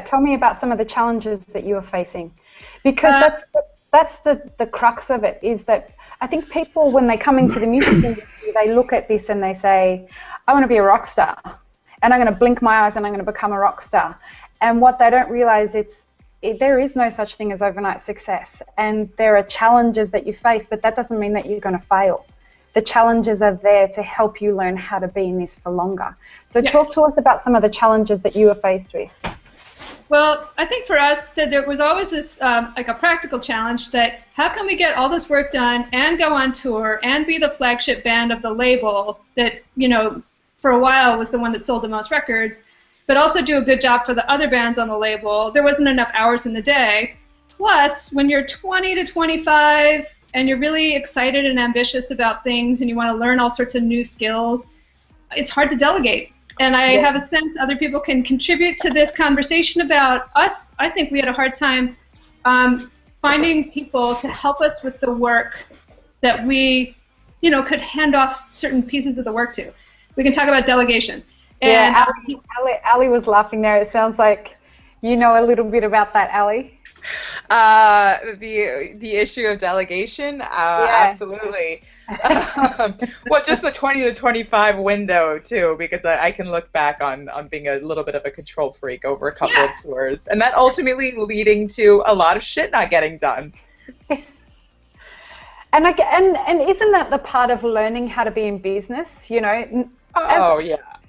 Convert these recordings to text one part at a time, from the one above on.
that. Tell me about some of the challenges that you are facing, because that's the crux of it, is that I think people, when they come into the music industry, they look at this and they say, I want to be a rock star, and I'm going to blink my eyes and I'm going to become a rock star. And what they don't realize, there is no such thing as overnight success, and there are challenges that you face, but that doesn't mean that you're going to fail. The challenges are there to help you learn how to be in this for longer. So talk to us about some of the challenges that you were faced with. Well, I think for us that there was always this like a practical challenge, that how can we get all this work done and go on tour and be the flagship band of the label that, you know, for a while was the one that sold the most records, but also do a good job for the other bands on the label. There wasn't enough hours in the day. Plus, when you're 20 to 25 and you're really excited and ambitious about things and you want to learn all sorts of new skills, it's hard to delegate. And I have a sense other people can contribute to this conversation about us. I think we had a hard time finding people to help us with the work that we, you know, could hand off certain pieces of the work to. We can talk about delegation. And Ali was laughing there. It sounds like you know a little bit about that, Ali. The issue of delegation, absolutely. Well, just the 20 to 25 window too, because I can look back on being a little bit of a control freak over a couple of tours, and that ultimately leading to a lot of shit not getting done. And isn't that the part of learning how to be in business? You know.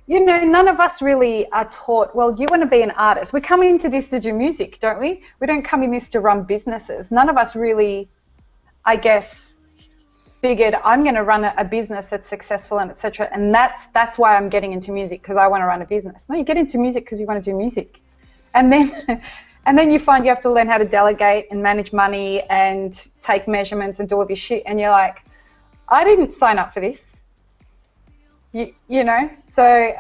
You know, none of us really are taught, well, you want to be an artist. We come into this to do music, don't we? We don't come in this to run businesses. None of us really, I guess, figured I'm going to run a business that's successful and etc. And that's why I'm getting into music, because I want to run a business. No, you get into music because you want to do music. And then you find you have to learn how to delegate and manage money and take measurements and do all this shit. And you're like, I didn't sign up for this. You know, so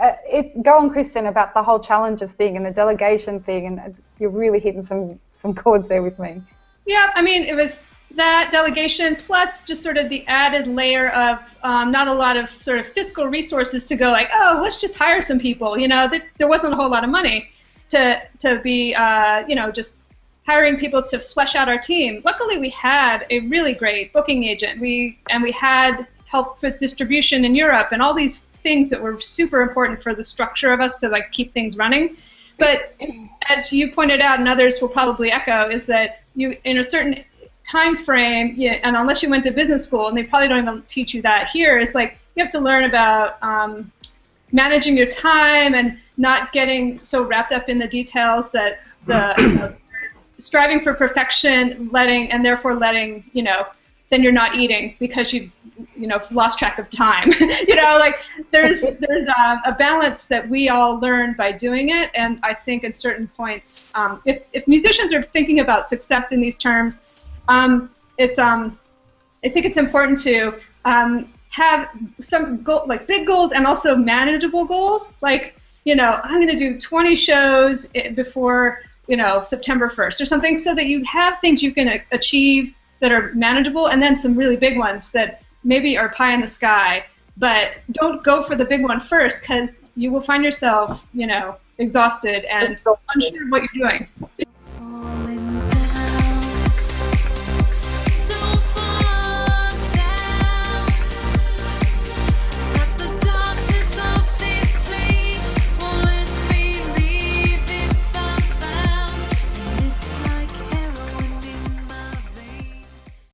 go on, Kristen, about the whole challenges thing and the delegation thing, and you're really hitting some chords there with me. Yeah, I mean, it was that delegation plus just sort of the added layer of not a lot of sort of fiscal resources to go like, oh, let's just hire some people. You know, there wasn't a whole lot of money to be, you know, just hiring people to flesh out our team. Luckily, we had a really great booking agent. We had help with distribution in Europe and all these things that were super important for the structure of us to like keep things running. But as you pointed out, and others will probably echo, is that you, in a certain time frame, and unless you went to business school, and they probably don't even teach you that here, it's like you have to learn about managing your time and not getting so wrapped up in the details that striving for perfection, letting, you know, then you're not eating because you've lost track of time. You know, like there's a balance that we all learn by doing it, and I think at certain points, if musicians are thinking about success in these terms, I think it's important to have some like big goals and also manageable goals. Like, you know, I'm going to do 20 shows before, you know, September 1st or something, so that you have things you can achieve that are manageable, and then some really big ones that maybe are pie in the sky, but don't go for the big one first, because you will find yourself, you know, exhausted and unsure of what you're doing.